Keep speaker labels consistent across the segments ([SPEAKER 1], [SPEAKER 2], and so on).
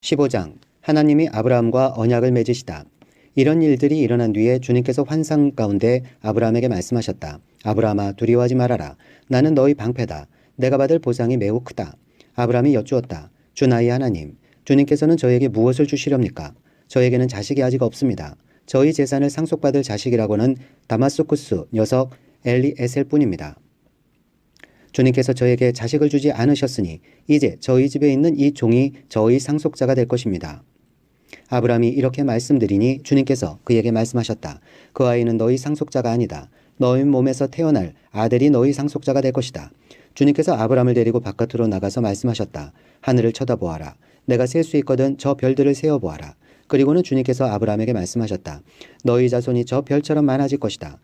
[SPEAKER 1] 15장 하나님이 아브라함과 언약을 맺으시다. 이런 일들이 일어난 뒤에 주님께서 환상 가운데 아브라함에게 말씀하셨다. 아브라함아, 두려워하지 말아라. 나는 너희 방패다. 내가 받을 보상이 매우 크다. 아브라함이 여쭈었다. 주 나의 하나님, 주님께서는 저에게 무엇을 주시렵니까? 저에게는 자식이 아직 없습니다. 저희 재산을 상속받을 자식이라고는 다마스쿠스 녀석 엘리에셀 뿐입니다. 주님께서 저에게 자식을 주지 않으셨으니 이제 저희 집에 있는 이 종이 저희 상속자가 될 것입니다. 아브라함이 이렇게 말씀드리니 주님께서 그에게 말씀하셨다. 그 아이는 너희 상속자가 아니다. 너희 몸에서 태어날 아들이 너희 상속자가 될 것이다. 주님께서 아브라함을 데리고 바깥으로 나가서 말씀하셨다. 하늘을 쳐다보아라. 내가 셀 수 있거든 저 별들을 세어보아라. 그리고는 주님께서 아브라함에게 말씀하셨다. 너희 자손이 저 별처럼 많아질 것이다.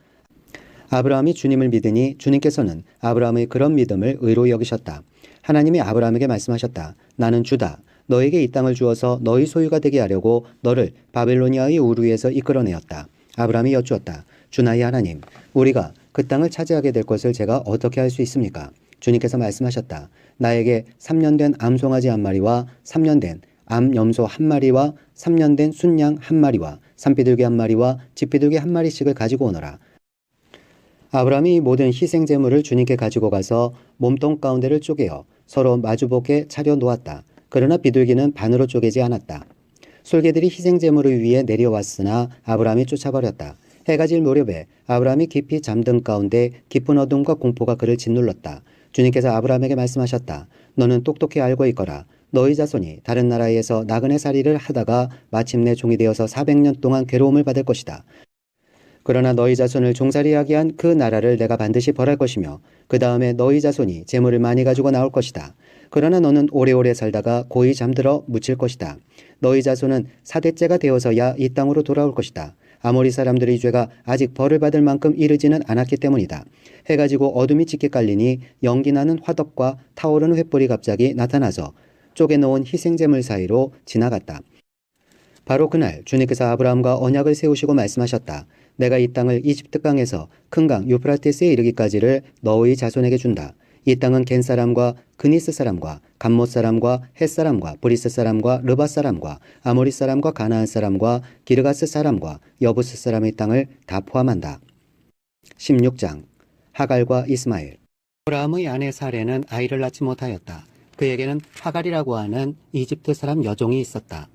[SPEAKER 1] 아브라함이 주님을 믿으니 주님께서는 아브라함의 그런 믿음을 의로 여기셨다. 하나님이 아브라함에게 말씀하셨다. 나는 주다. 너에게 이 땅을 주어서 너희 소유가 되게 하려고 너를 바벨로니아의 우르에서 이끌어내었다. 아브라함이 여쭈었다. 주 나의 하나님, 우리가 그 땅을 차지하게 될 것을 제가 어떻게 할 수 있습니까? 주님께서 말씀하셨다. 나에게 3년 된 암송아지 한 마리와 3년 된 암염소 한 마리와 3년 된 순양 한 마리와 산비둘기 한 마리와 집비둘기 한 마리씩을 가지고 오너라. 아브라함이 모든 희생 제물을 주님께 가지고 가서 몸통 가운데를 쪼개어 서로 마주보게 차려 놓았다. 그러나 비둘기는 반으로 쪼개지 않았다. 솔개들이 희생 제물을 위해 내려왔으나 아브라함이 쫓아버렸다. 해가 질 무렵에 아브라함이 깊이 잠든 가운데 깊은 어둠과 공포가 그를 짓눌렀다. 주님께서 아브라함에게 말씀하셨다. 너는 똑똑히 알고 있거라. 너희 자손이 다른 나라에서 나그네 살이를 하다가 마침내 종이 되어서 400년 동안 괴로움을 받을 것이다. 그러나 너희 자손을 종살이하게 한 그 나라를 내가 반드시 벌할 것이며 그 다음에 너희 자손이 재물을 많이 가지고 나올 것이다. 그러나 너는 오래오래 살다가 고이 잠들어 묻힐 것이다. 너희 자손은 4대째가 되어서야 이 땅으로 돌아올 것이다. 아모리 사람들의 죄가 아직 벌을 받을 만큼 이르지는 않았기 때문이다. 해가 지고 어둠이 짙게 깔리니 연기나는 화덕과 타오르는 횃불이 갑자기 나타나서 쪼개놓은 희생제물 사이로 지나갔다. 바로 그날 주님께서 아브라함과 언약을 세우시고 말씀하셨다. 내가 이 땅을 이집트 강에서 큰 강 유프라테스에 이르기까지를 너의 자손에게 준다. 이 땅은 겐 사람과 그니스 사람과 감못 사람과 헷 사람과 브리스 사람과 르바 사람과 아모리 사람과 가나안 사람과 기르가스 사람과 여부스 사람의 땅을 다 포함한다. 16장 하갈과 이스마엘. 아브라함의 아내 사레는 아이를 낳지 못하였다. 그에게는 하갈이라고 하는 이집트 사람 여종이 있었다.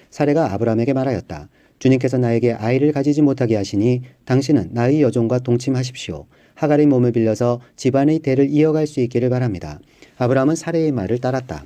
[SPEAKER 1] 사레가 아브라함에게 말하였다. 주님께서 나에게 아이를 가지지 못하게 하시니 당신은 나의 여종과 동침하십시오. 하갈의 몸을 빌려서 집안의 대를 이어갈 수 있기를 바랍니다. 아브라함은 사레의 말을 따랐다.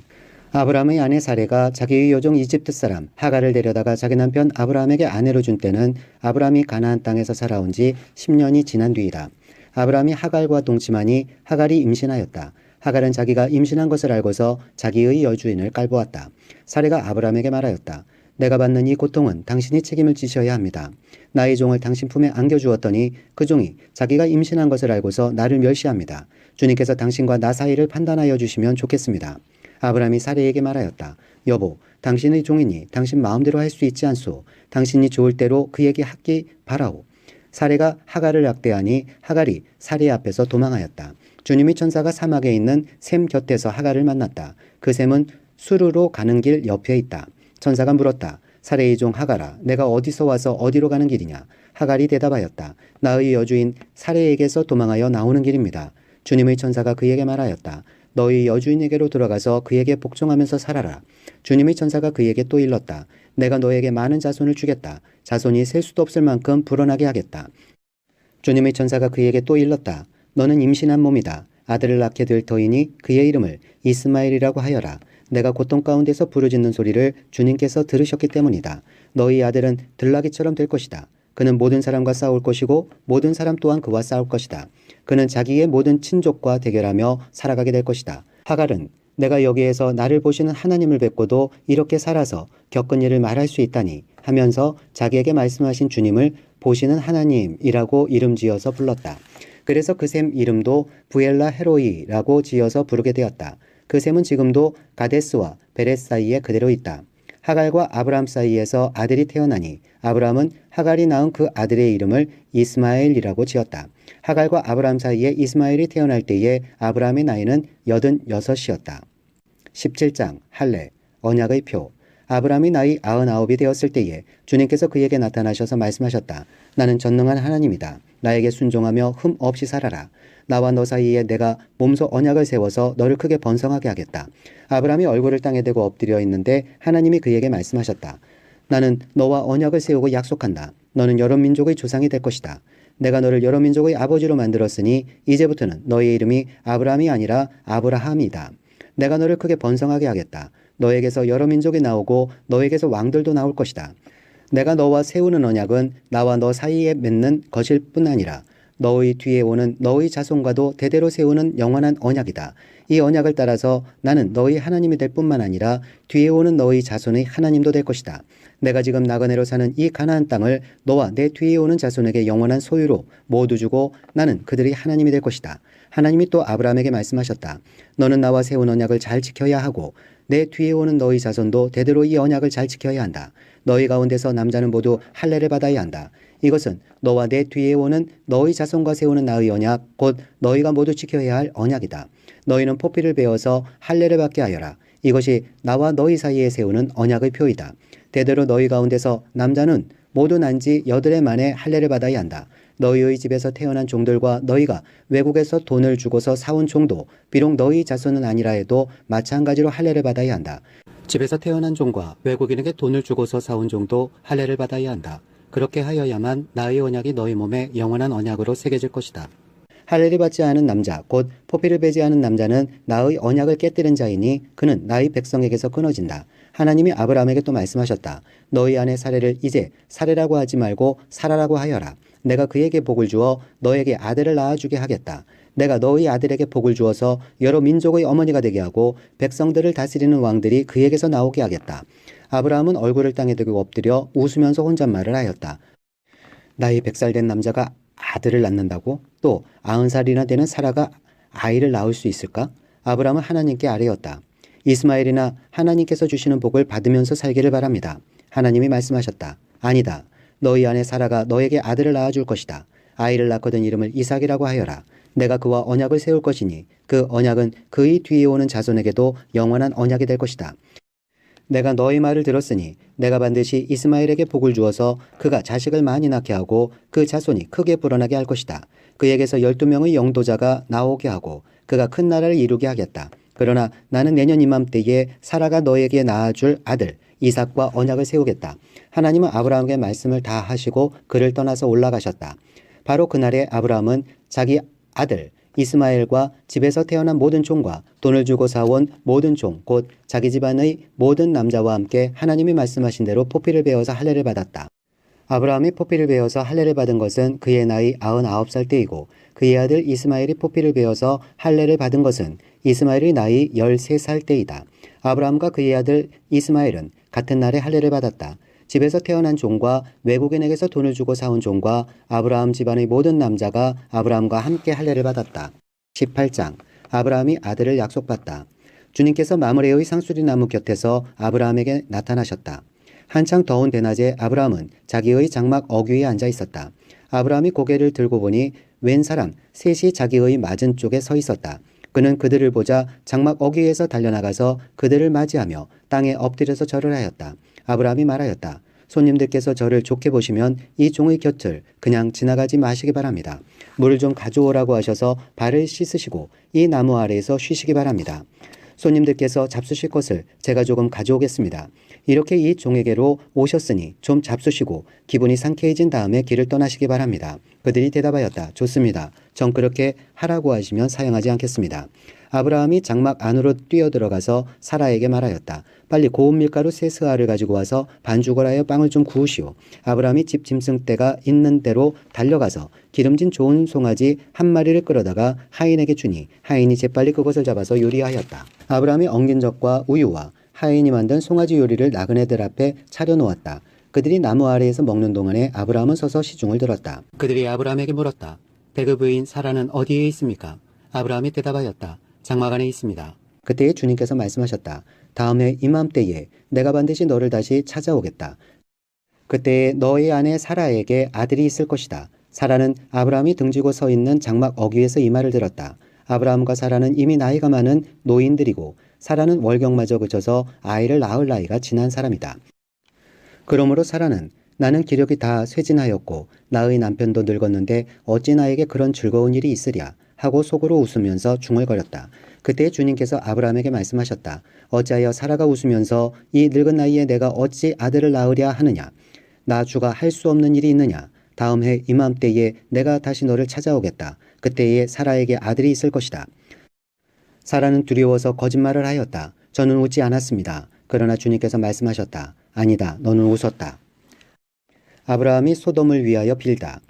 [SPEAKER 1] 아브라함의 아내 사레가 자기의 여종 이집트 사람 하갈을 데려다가 자기 남편 아브라함에게 아내로 준 때는 아브라함이 가나안 땅에서 살아온 지 10년이 지난 뒤이다. 아브라함이 하갈과 동침하니 하갈이 임신하였다. 하갈은 자기가 임신한 것을 알고서 자기의 여주인을 깔보았다. 사레가 아브라함에게 말하였다. 내가 받는 이 고통은 당신이 책임을 지셔야 합니다. 나의 종을 당신 품에 안겨주었더니 그 종이 자기가 임신한 것을 알고서 나를 멸시합니다. 주님께서 당신과 나 사이를 판단하여 주시면 좋겠습니다. 아브라함이 사레에게 말하였다. 여보, 당신의 종이니 당신 마음대로 할 수 있지 않소. 당신이 좋을 대로 그에게 하기 바라오. 사레가 하갈을 학대하니 하갈이 사레 앞에서 도망하였다. 주님의 천사가 사막에 있는 샘 곁에서 하갈을 만났다. 그 샘은 수르로 가는 길 옆에 있다. 천사가 물었다. 사레의 종 하갈아, 내가 어디서 와서 어디로 가는 길이냐? 하갈이 대답하였다. 나의 여주인 사레에게서 도망하여 나오는 길입니다. 주님의 천사가 그에게 말하였다. 너희 여주인에게로 들어가서 그에게 복종하면서 살아라. 주님의 천사가 그에게 또 일렀다. 내가 너에게 많은 자손을 주겠다. 자손이 셀 수도 없을 만큼 불어나게 하겠다. 주님의 천사가 그에게 또 일렀다. 너는 임신한 몸이다. 아들을 낳게 될 터이니 그의 이름을 이스마엘이라고 하여라. 내가 고통 가운데서 부르짖는 소리를 주님께서 들으셨기 때문이다. 너희 아들은 들나귀처럼 될 것이다. 그는 모든 사람과 싸울 것이고 모든 사람 또한 그와 싸울 것이다. 그는 자기의 모든 친족과 대결하며 살아가게 될 것이다. 하갈은 내가 여기에서 나를 보시는 하나님을 뵙고도 이렇게 살아서 겪은 일을 말할 수 있다니 하면서 자기에게 말씀하신 주님을 보시는 하나님이라고 이름 지어서 불렀다. 그래서 그 샘 이름도 부엘라 헤로이라고 지어서 부르게 되었다. 그 샘은 지금도 가데스와 베렛 사이에 그대로 있다. 하갈과 아브라함 사이에서 아들이 태어나니 아브라함은 하갈이 낳은 그 아들의 이름을 이스마엘이라고 지었다. 하갈과 아브라함 사이에 이스마엘이 태어날 때에 아브라함의 나이는 86이었다. 17장 할례 언약의 표. 아브라함이 나이 99이 되었을 때에 주님께서 그에게 나타나셔서 말씀하셨다. 나는 전능한 하나님이다. 나에게 순종하며 흠 없이 살아라. 나와 너 사이에 내가 몸소 언약을 세워서 너를 크게 번성하게 하겠다. 아브라함이 얼굴을 땅에 대고 엎드려 있는데 하나님이 그에게 말씀하셨다. 나는 너와 언약을 세우고 약속한다. 너는 여러 민족의 조상이 될 것이다. 내가 너를 여러 민족의 아버지로 만들었으니 이제부터는 너의 이름이 아브라함이 아니라 아브라함이다. 내가 너를 크게 번성하게 하겠다. 너에게서 여러 민족이 나오고 너에게서 왕들도 나올 것이다. 내가 너와 세우는 언약은 나와 너 사이에 맺는 것일 뿐 아니라 너의 뒤에 오는 너의 자손과도 대대로 세우는 영원한 언약이다. 이 언약을 따라서 나는 너의 하나님이 될 뿐만 아니라 뒤에 오는 너의 자손의 하나님도 될 것이다. 내가 지금 나그네로 사는 이 가나안 땅을 너와 내 뒤에 오는 자손에게 영원한 소유로 모두 주고 나는 그들이 하나님이 될 것이다. 하나님이 또 아브라함에게 말씀하셨다. 너는 나와 세운 언약을 잘 지켜야 하고 내 뒤에 오는 너희 자손도 대대로 이 언약을 잘 지켜야 한다. 너희 가운데서 남자는 모두 할례를 받아야 한다. 이것은 너와 내 뒤에 오는 너희 자손과 세우는 나의 언약 곧 너희가 모두 지켜야 할 언약이다. 너희는 포피를 베어서 할례를 받게 하여라. 이것이 나와 너희 사이에 세우는 언약의 표이다. 대대로 너희 가운데서 남자는 모두 난 지 8해 만에 할례를 받아야 한다. 너희의 집에서 태어난 종들과 너희가 외국에서 돈을 주고서 사온 종도 비록 너희 자손은 아니라 해도 마찬가지로 할례를 받아야 한다. 집에서 태어난 종과 외국인에게 돈을 주고서 사온 종도 할례를 받아야 한다. 그렇게 하여야만 나의 언약이 너희 몸에 영원한 언약으로 새겨질 것이다. 할례를 받지 않은 남자 곧 포피를 베지 않은 남자는 나의 언약을 깨뜨린 자이니 그는 나의 백성에게서 끊어진다. 하나님이 아브라함에게 또 말씀하셨다. 너희 아내 사레를 이제 사레라고 하지 말고 사라라고 하여라. 내가 그에게 복을 주어 너에게 아들을 낳아주게 하겠다. 내가 너희 아들에게 복을 주어서 여러 민족의 어머니가 되게 하고 백성들을 다스리는 왕들이 그에게서 나오게 하겠다. 아브라함은 얼굴을 땅에 대고 엎드려 웃으면서 혼잣말을 하였다. 나이 100살 된 남자가 아들을 낳는다고? 또 90살이나 되는 사라가 아이를 낳을 수 있을까? 아브라함은 하나님께 아뢰었다. 이스마엘이나 하나님께서 주시는 복을 받으면서 살기를 바랍니다. 하나님이 말씀하셨다. 아니다. 너희 아내 사라가 너에게 아들을 낳아줄 것이다. 아이를 낳거든 이름을 이삭이라고 하여라. 내가 그와 언약을 세울 것이니 그 언약은 그의 뒤에 오는 자손에게도 영원한 언약이 될 것이다. 내가 너희 말을 들었으니 내가 반드시 이스마엘에게 복을 주어서 그가 자식을 많이 낳게 하고 그 자손이 크게 불어나게 할 것이다. 그에게서 12명의 영도자가 나오게 하고 그가 큰 나라를 이루게 하겠다. 그러나 나는 내년 이맘때에 사라가 너에게 낳아줄 아들 이삭과 언약을 세우겠다. 하나님은 아브라함에게 말씀을 다 하시고 그를 떠나서 올라가셨다. 바로 그날에 아브라함은 자기 아들 이스마엘과 집에서 태어난 모든 종과 돈을 주고 사온 모든 종 곧 자기 집안의 모든 남자와 함께 하나님이 말씀하신 대로 포피를 베어서 할례를 받았다. 아브라함이 포피를 베어서 할례를 받은 것은 그의 나이 99살 때이고 그의 아들 이스마엘이 포피를 베어서 할례를 받은 것은 이스마엘의 나이 13살 때이다. 아브라함과 그의 아들 이스마엘은 같은 날에 할례를 받았다. 집에서 태어난 종과 외국인에게서 돈을 주고 사온 종과 아브라함 집안의 모든 남자가 아브라함과 함께 할례를 받았다. 18장 아브라함이 아들을 약속받다. 주님께서 마므레의 상수리나무 곁에서 아브라함에게 나타나셨다. 한창 더운 대낮에 아브라함은 자기의 장막 어귀에 앉아 있었다. 아브라함이 고개를 들고 보니 웬 사람 셋이 자기의 맞은 쪽에 서 있었다. 그는 그들을 보자 장막 어귀에서 달려나가서 그들을 맞이하며 땅에 엎드려서 절을 하였다. 아브라함이 말하였다. 손님들께서 저를 좋게 보시면 이 종의 곁을 그냥 지나가지 마시기 바랍니다. 물을 좀 가져오라고 하셔서 발을 씻으시고 이 나무 아래에서 쉬시기 바랍니다. 손님들께서 잡수실 것을 제가 조금 가져오겠습니다. 이렇게 이 종에게로 오셨으니 좀 잡수시고 기분이 상쾌해진 다음에 길을 떠나시기 바랍니다. 그들이 대답하였다. 좋습니다. 전 그렇게 하라고 하시면 사양하지 않겠습니다. 아브라함이 장막 안으로 뛰어들어가서 사라에게 말하였다. 빨리 고운 밀가루 세 스아를 가지고 와서 반죽을 하여 빵을 좀 구우시오. 아브라함이 집 짐승떼가 있는 대로 달려가서 기름진 좋은 송아지 한 마리를 끌어다가 하인에게 주니 하인이 재빨리 그것을 잡아서 요리하였다. 아브라함이 엉긴 젖과 우유와 하인이 만든 송아지 요리를 나그네들 앞에 차려놓았다. 그들이 나무 아래에서 먹는 동안에 아브라함은 서서 시중을 들었다. 그들이 아브라함에게 물었다. 배그 부인 사라는 어디에 있습니까? 아브라함이 대답하였다. 장막 안에 있습니다. 그때에 주님께서 말씀하셨다. 다음해 이맘때에 내가 반드시 너를 다시 찾아오겠다. 그때에 너의 아내 사라에게 아들이 있을 것이다. 사라는 아브라함이 등지고 서 있는 장막 어귀에서 이 말을 들었다. 아브라함과 사라는 이미 나이가 많은 노인들이고 사라는 월경마저 그쳐서 아이를 낳을 나이가 지난 사람이다. 그러므로 사라는 나는 기력이 다 쇠진하였고 나의 남편도 늙었는데 어찌 나에게 그런 즐거운 일이 있으랴 하고 속으로 웃으면서 중얼거렸다. 그때 주님께서 아브라함에게 말씀하셨다. 어찌하여 사라가 웃으면서 이 늙은 나이에 내가 어찌 아들을 낳으랴 하느냐. 나 주가 할 수 없는 일이 있느냐. 다음 해 이맘때에 내가 다시 너를 찾아오겠다. 그때에 사라에게 아들이 있을 것이다. 사라는 두려워서 거짓말을 하였다. 저는 웃지 않았습니다. 그러나 주님께서 말씀하셨다. 아니다. 너는 웃었다. 아브라함이 소돔을 위하여 빌다.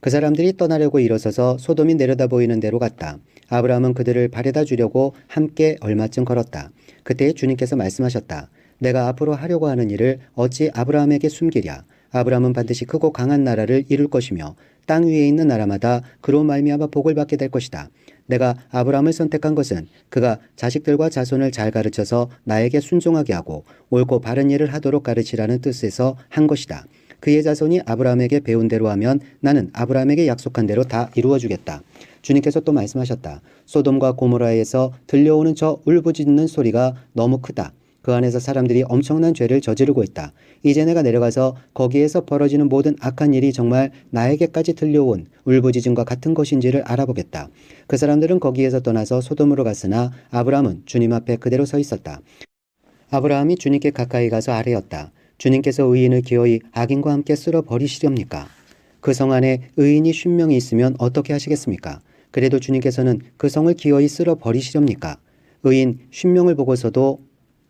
[SPEAKER 1] 그 사람들이 떠나려고 일어서서 소돔이 내려다 보이는 데로 갔다. 아브라함은 그들을 바래다 주려고 함께 얼마쯤 걸었다. 그때 주님께서 말씀하셨다. 내가 앞으로 하려고 하는 일을 어찌 아브라함에게 숨기랴. 아브라함은 반드시 크고 강한 나라를 이룰 것이며 땅 위에 있는 나라마다 그로 말미암아 복을 받게 될 것이다. 내가 아브라함을 선택한 것은 그가 자식들과 자손을 잘 가르쳐서 나에게 순종하게 하고 옳고 바른 일을 하도록 가르치라는 뜻에서 한 것이다. 그의 자손이 아브라함에게 배운 대로 하면 나는 아브라함에게 약속한 대로 다 이루어 주겠다. 주님께서 또 말씀하셨다. 소돔과 고모라에서 들려오는 저 울부짖는 소리가 너무 크다. 그 안에서 사람들이 엄청난 죄를 저지르고 있다. 이제 내가 내려가서 거기에서 벌어지는 모든 악한 일이 정말 나에게까지 들려온 울부짖음과 같은 것인지를 알아보겠다. 그 사람들은 거기에서 떠나서 소돔으로 갔으나 아브라함은 주님 앞에 그대로 서 있었다. 아브라함이 주님께 가까이 가서 아뢰었다. 주님께서 의인을 기어이 악인과 함께 쓸어 버리시렵니까? 그 성 안에 의인이 50명이 있으면 어떻게 하시겠습니까? 그래도 주님께서는 그 성을 기어이 쓸어 버리시렵니까? 의인 50명을 보고서도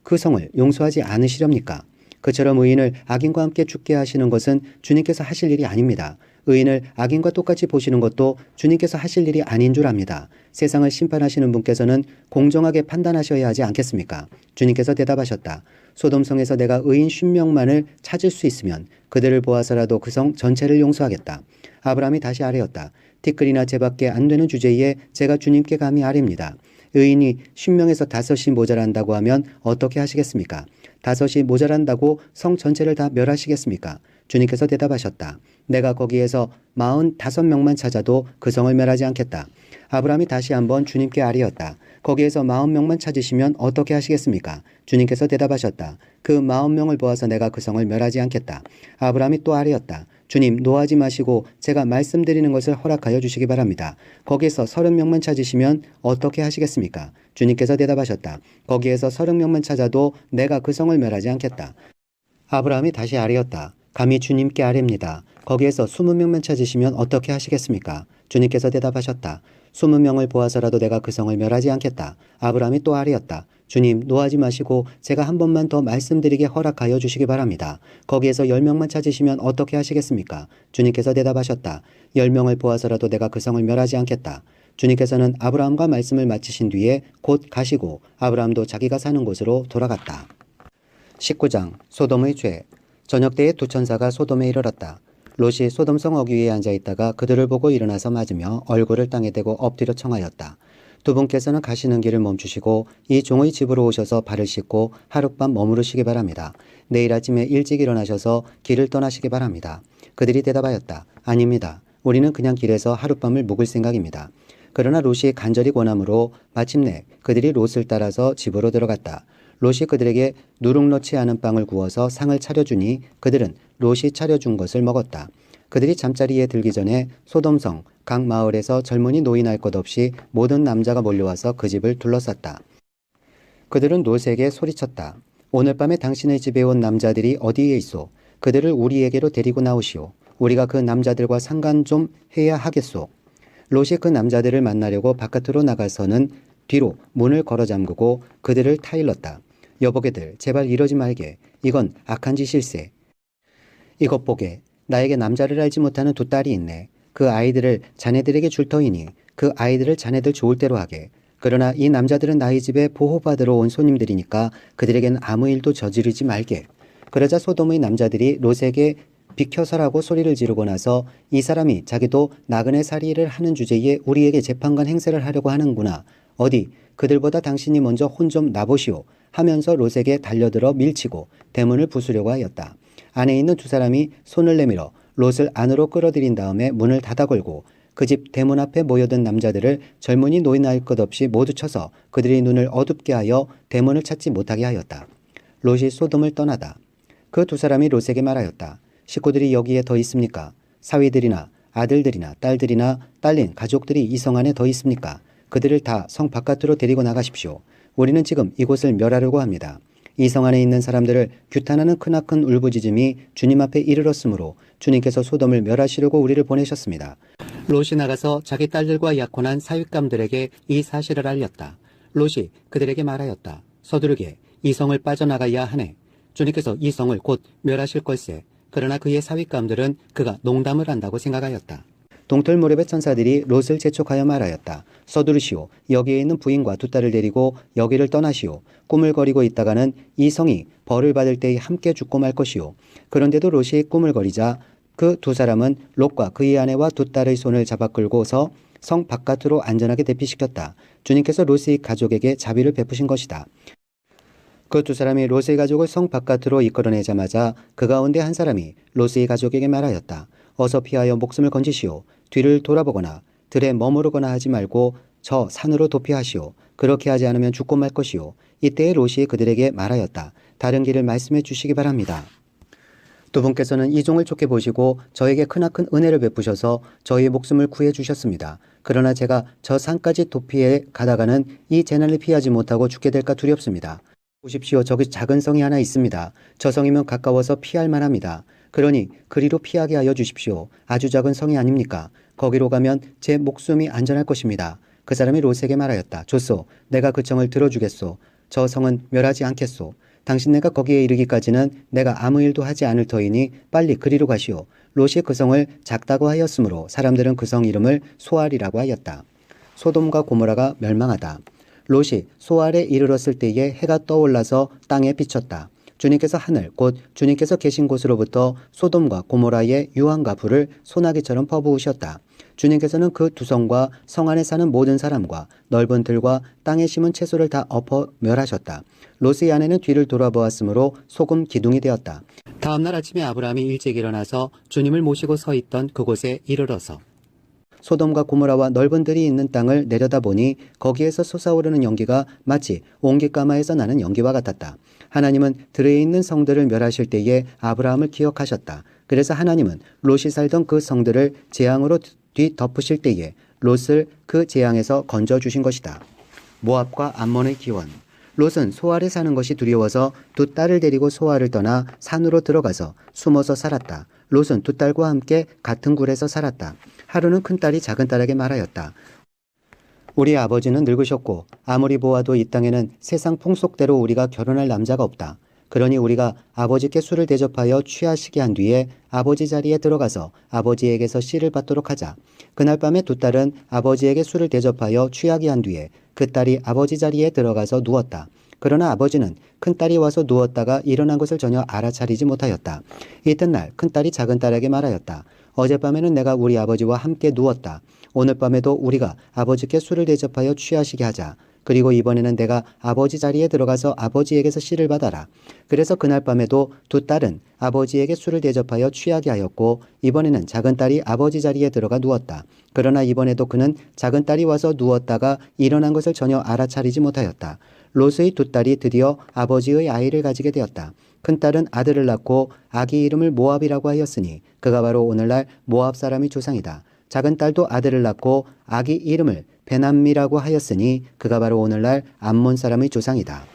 [SPEAKER 1] 그 성을 용서하지 않으시렵니까? 그처럼 의인을 악인과 함께 죽게 하시는 것은 주님께서 하실 일이 아닙니다. 의인을 악인과 똑같이 보시는 것도 주님께서 하실 일이 아닌 줄 압니다. 세상을 심판하시는 분께서는 공정하게 판단하셔야 하지 않겠습니까? 주님께서 대답하셨다. 소돔성에서 내가 의인 50명만을 찾을 수 있으면 그들을 보아서라도 그 성 전체를 용서하겠다. 아브라함이 다시 아뢰었다. 티끌이나 재밖에 안 되는 주제에 제가 주님께 감히 아뢰입니다. 의인이 10명에서 5이 모자란다고 하면 어떻게 하시겠습니까? 5이 모자란다고 성 전체를 다 멸하시겠습니까? 주님께서 대답하셨다. 내가 거기에서 45명만 찾아도 그 성을 멸하지 않겠다. 아브라함이 다시 한번 주님께 아뢰었다. 거기에서 40명만 찾으시면 어떻게 하시겠습니까? 주님께서 대답하셨다. 그 40명을 보아서 내가 그 성을 멸하지 않겠다. 아브라함이 또 아뢰었다. 주님, 노하지 마시고 제가 말씀드리는 것을 허락하여 주시기 바랍니다. 거기에서 30명만 찾으시면 어떻게 하시겠습니까? 주님께서 대답하셨다. 거기에서 30명만 찾아도 내가 그 성을 멸하지 않겠다. 아브라함이 다시 아뢰었다. 감히 주님께 아뢰입니다. 거기에서 20명만 찾으시면 어떻게 하시겠습니까? 주님께서 대답하셨다. 20명을 보아서라도 내가 그 성을 멸하지 않겠다. 아브라함이 또 아뢰었다. 주님, 노하지 마시고 제가 한 번만 더 말씀드리게 허락하여 주시기 바랍니다. 거기에서 10명만 찾으시면 어떻게 하시겠습니까? 주님께서 대답하셨다. 10명을 보아서라도 내가 그 성을 멸하지 않겠다. 주님께서는 아브라함과 말씀을 마치신 뒤에 곧 가시고 아브라함도 자기가 사는 곳으로 돌아갔다. 19장 소돔의 죄. 저녁 때에 두 천사가 소돔에 이르렀다. 롯이 소돔성 어귀에 앉아있다가 그들을 보고 일어나서 맞으며 얼굴을 땅에 대고 엎드려 청하였다. 두 분께서는 가시는 길을 멈추시고 이 종의 집으로 오셔서 발을 씻고 하룻밤 머무르시기 바랍니다. 내일 아침에 일찍 일어나셔서 길을 떠나시기 바랍니다. 그들이 대답하였다. 아닙니다. 우리는 그냥 길에서 하룻밤을 묵을 생각입니다. 그러나 롯이 간절히 권함으로 마침내 그들이 롯을 따라서 집으로 들어갔다. 롯이 그들에게 누룩 넣지 않은 빵을 구워서 상을 차려주니 그들은 롯이 차려준 것을 먹었다. 그들이 잠자리에 들기 전에 소돔성 각 마을에서 젊은이 노인 할 것 없이 모든 남자가 몰려와서 그 집을 둘러쌌다. 그들은 롯에게 소리쳤다. 오늘 밤에 당신의 집에 온 남자들이 어디에 있소? 그들을 우리에게로 데리고 나오시오. 우리가 그 남자들과 상관 좀 해야 하겠소. 롯이 그 남자들을 만나려고 바깥으로 나가서는 뒤로 문을 걸어 잠그고 그들을 타일렀다. 여보게들, 제발 이러지 말게. 이건 악한 짓일세. 이것 보게. 나에게 남자를 알지 못하는 두 딸이 있네. 그 아이들을 자네들에게 줄 터이니 그 아이들을 자네들 좋을 대로 하게. 그러나 이 남자들은 나의 집에 보호받으러 온 손님들이니까 그들에겐 아무 일도 저지르지 말게. 그러자 소돔의 남자들이 롯에게 비켜서라고 소리를 지르고 나서 이 사람이 자기도 나그네 살이를 하는 주제에 우리에게 재판관 행세를 하려고 하는구나. 어디 그들보다 당신이 먼저 혼 좀 나보시오 하면서 롯에게 달려들어 밀치고 대문을 부수려고 하였다. 안에 있는 두 사람이 손을 내밀어 롯을 안으로 끌어들인 다음에 문을 닫아 걸고 그 집 대문 앞에 모여든 남자들을 젊은이 노인 알 것 없이 모두 쳐서 그들의 눈을 어둡게 하여 대문을 찾지 못하게 하였다. 롯이 소돔을 떠나다. 그 두 사람이 롯에게 말하였다. 식구들이 여기에 더 있습니까? 사위들이나 아들들이나 딸들이나 딸린 가족들이 이 성 안에 더 있습니까? 그들을 다 성 바깥으로 데리고 나가십시오. 우리는 지금 이곳을 멸하려고 합니다. 이 성 안에 있는 사람들을 규탄하는 크나큰 울부짖음이 주님 앞에 이르렀으므로 주님께서 소돔을 멸하시려고 우리를 보내셨습니다. 롯이 나가서 자기 딸들과 약혼한 사윗감들에게 이 사실을 알렸다. 롯이 그들에게 말하였다. 서두르게 이 성을 빠져나가야 하네. 주님께서 이 성을 곧 멸하실 걸세. 그러나 그의 사윗감들은 그가 농담을 한다고 생각하였다. 동틀 무렵의 천사들이 롯을 재촉하여 말하였다. 서두르시오. 여기에 있는 부인과 두 딸을 데리고 여기를 떠나시오. 꿈을 거리고 있다가는 이 성이 벌을 받을 때에 함께 죽고 말 것이오. 그런데도 롯이 꿈을 거리자 그 두 사람은 롯과 그의 아내와 두 딸의 손을 잡아 끌고서 성 바깥으로 안전하게 대피시켰다. 주님께서 롯의 가족에게 자비를 베푸신 것이다. 그 두 사람이 롯의 가족을 성 바깥으로 이끌어내자마자 그 가운데 한 사람이 롯의 가족에게 말하였다. 어서 피하여 목숨을 건지시오. 뒤를 돌아보거나 들에 머무르거나 하지 말고 저 산으로 도피하시오. 그렇게 하지 않으면 죽고 말 것이오. 이때에 롯이 그들에게 말하였다. 다른 길을 말씀해 주시기 바랍니다. 두 분께서는 이 종을 좋게 보시고 저에게 크나큰 은혜를 베푸셔서 저희의 목숨을 구해 주셨습니다. 그러나 제가 저 산까지 도피해 가다가는 이 재난을 피하지 못하고 죽게 될까 두렵습니다. 보십시오. 저기 작은 성이 하나 있습니다. 저 성이면 가까워서 피할 만합니다. 그러니 그리로 피하게 하여 주십시오. 아주 작은 성이 아닙니까? 거기로 가면 제 목숨이 안전할 것입니다. 그 사람이 롯에게 말하였다. 좋소. 내가 그 청을 들어주겠소. 저 성은 멸하지 않겠소. 당신네가 거기에 이르기까지는 내가 아무 일도 하지 않을 터이니 빨리 그리로 가시오. 롯이 그 성을 작다고 하였으므로 사람들은 그 성 이름을 소알이라고 하였다. 소돔과 고모라가 멸망하다. 롯이 소알에 이르렀을 때에 해가 떠올라서 땅에 비쳤다. 주님께서 하늘 곧 주님께서 계신 곳으로부터 소돔과 고모라의 유황과 불을 소나기처럼 퍼부으셨다. 주님께서는 그 두 성과 성 안에 사는 모든 사람과 넓은 들과 땅에 심은 채소를 다 엎어 멸하셨다. 롯의 아내는 뒤를 돌아보았으므로 소금 기둥이 되었다. 다음 날 아침에 아브라함이 일찍 일어나서 주님을 모시고 서 있던 그곳에 이르러서 소돔과 고모라와 넓은 들이 있는 땅을 내려다보니 거기에서 솟아오르는 연기가 마치 옹깃가마에서 나는 연기와 같았다. 하나님은 들에 있는 성들을 멸하실 때에 아브라함을 기억하셨다. 그래서 하나님은 롯이 살던 그 성들을 재앙으로 뒤덮으실 때에 롯을 그 재앙에서 건져주신 것이다. 모압과 암몬의 기원. 롯은 소알에 사는 것이 두려워서 두 딸을 데리고 소알을 떠나 산으로 들어가서 숨어서 살았다. 롯은 두 딸과 함께 같은 굴에서 살았다. 하루는 큰딸이 작은딸에게 말하였다. 우리 아버지는 늙으셨고 아무리 보아도 이 땅에는 세상 풍속대로 우리가 결혼할 남자가 없다. 그러니 우리가 아버지께 술을 대접하여 취하시게 한 뒤에 아버지 자리에 들어가서 아버지에게서 씨를 받도록 하자. 그날 밤에 두 딸은 아버지에게 술을 대접하여 취하게 한 뒤에 그 딸이 아버지 자리에 들어가서 누웠다. 그러나 아버지는 큰딸이 와서 누웠다가 일어난 것을 전혀 알아차리지 못하였다. 이튿날 큰딸이 작은딸에게 말하였다. 어젯밤에는 내가 우리 아버지와 함께 누웠다. 오늘 밤에도 우리가 아버지께 술을 대접하여 취하시게 하자. 그리고 이번에는 내가 아버지 자리에 들어가서 아버지에게서 씨를 받아라. 그래서 그날 밤에도 두 딸은 아버지에게 술을 대접하여 취하게 하였고 이번에는 작은딸이 아버지 자리에 들어가 누웠다. 그러나 이번에도 그는 작은딸이 와서 누웠다가 일어난 것을 전혀 알아차리지 못하였다. 롯의 두 딸이 드디어 아버지의 아이를 가지게 되었다. 큰딸은 아들을 낳고 아기 이름을 모압이라고 하였으니 그가 바로 오늘날 모압 사람의 조상이다. 작은딸도 아들을 낳고 아기 이름을 베남미라고 하였으니 그가 바로 오늘날 암몬 사람의 조상이다.